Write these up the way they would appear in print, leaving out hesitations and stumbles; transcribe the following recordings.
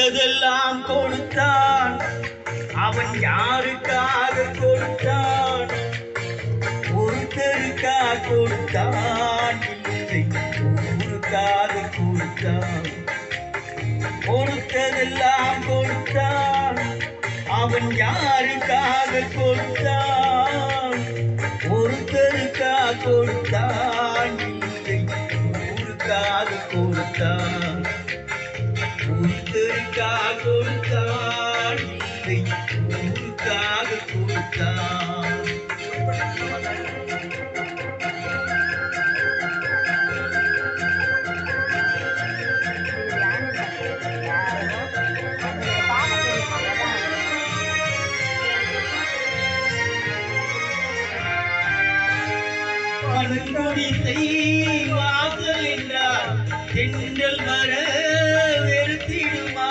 கொடுத்ததெல்லாம் கொடுத்தான். அவன் யாருக்காக கொடுத்தான்? ஒருத்தருக்காக கொடுத்தான், இல்லை ஊருக்காக கொடுத்தான். கொடுத்ததெல்லாம் கொடுத்தான். அவன் யாருக்காக கொடுத்தான்? ஒருத்தருக்காக கொடுத்தான், இல்லை ஊருக்காக கொடுத்தான். ஒருத்தருக்காக கொடுத்தான், இல்லை ஊருக்காக கொடுத்தான். மண்குடிசை வாசல் என்றால் தென்றல் வர வெறுத்திடுமா?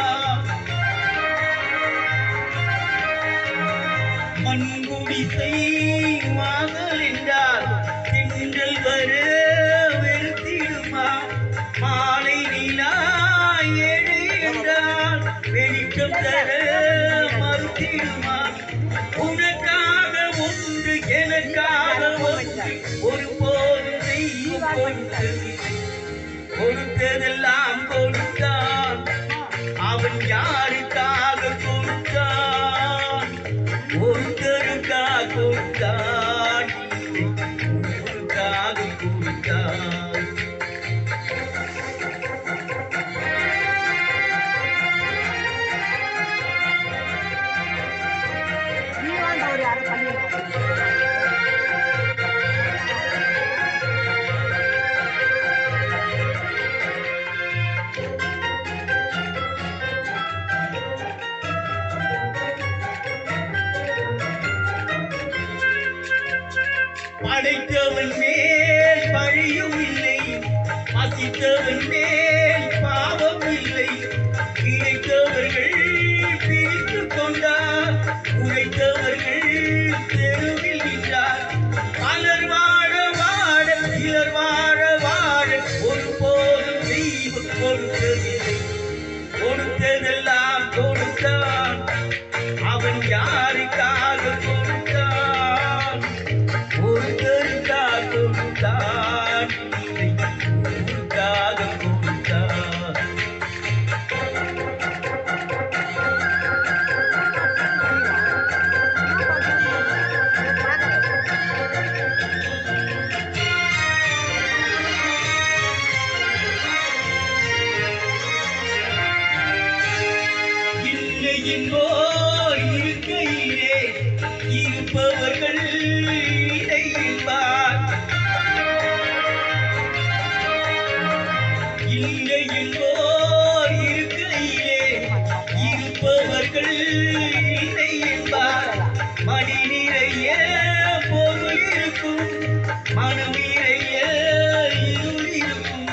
மண்குடிசை வாசல் என்றால் தென்றல் வர வெறுத்திடுமா? மாலை நிலா ஏழு என்றால் வெளிச்சம் தர மறுத்திடுமா? உனக்காக ஒன்று எனக்காக ஒன்று ஒருபோதும் செய்யும் கொடுத்ததில்லை. கொடுத்ததெல்லாம் கொடுத்தான். அவன் யாருக்காக கொடுத்தான்? ஒருத்தருக்காக கொடுத்தான், இல்லை ஊருக்காக கொடுத்தான். படைத்தவன் மேல் பழியும் இல்லை, பசித்தவன் மேல் பாவம் இல்லை. கிடைத்தவர்கள் பிரித்து கொண்டார், உழைத்தவர்கள் தெருவில் நின்றார். பலர் வாழ வாழ சிலர் வாழ வாழ ஒருபோதும் தெய்வம் கொடுத்ததில்லை. கொடுத்ததெல்லாம் கொடுத்தான். அவன் யாருக்காக கொடுத்தான்? ஒருத்தருக்காக கொடுத்தான், இல்லை ஊருக்காக கொடுத்தான். இல்லை என்போர் இருக்கையிலே இருப்பவர்கள் இல்லை என்பார். இல்லை என்போர் இருக்கையிலே இருப்பவர்கள் இல்லை என்பார். மணி நிறைய பொருள் இருக்கும், மனம் நிறைய இருள் இருக்கும்.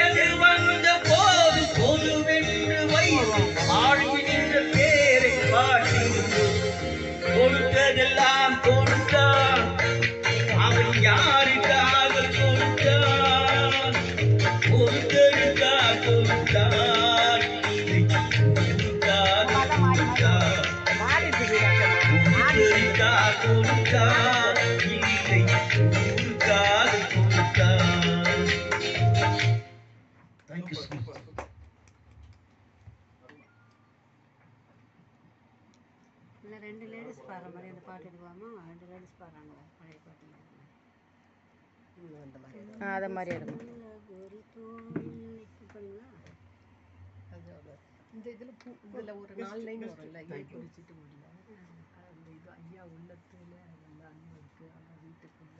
எது வந்த போது பொதுவென்று வைத்து ஆழ்கின்ற பேரை பாட்டிருக்கும். கொடுத்ததெல்லாம் கொடுத்தான். அவன் யாருக்காக கொடுத்தான்? ஒருத்தருக்காக கொடுத்தான், இல்லை ஊருக்காக கொடுத்தான். ஒருத்தருக்காக கொடுத்தான், இல்லை ஊருக்காக கொடுத்தான். Thank you so much. இல்லை 2 லேடிஸ் பாடுற மாதிரி அந்த பாட்டு எடுக்கலாமா? 2 லேடிஸ் பாடுறாங்களே பழைய பாட்டு அதை மாதிரி எடுக்கும். இந்த இதில் இதில் ஒரு 4 லைன் வரும்ல, குடிச்சிட்டு முடியல அந்த இது ஐயா உள்ளத்துல நல்லா அன்பு இருக்கு, ஆனால் வீட்டுக்குள்ள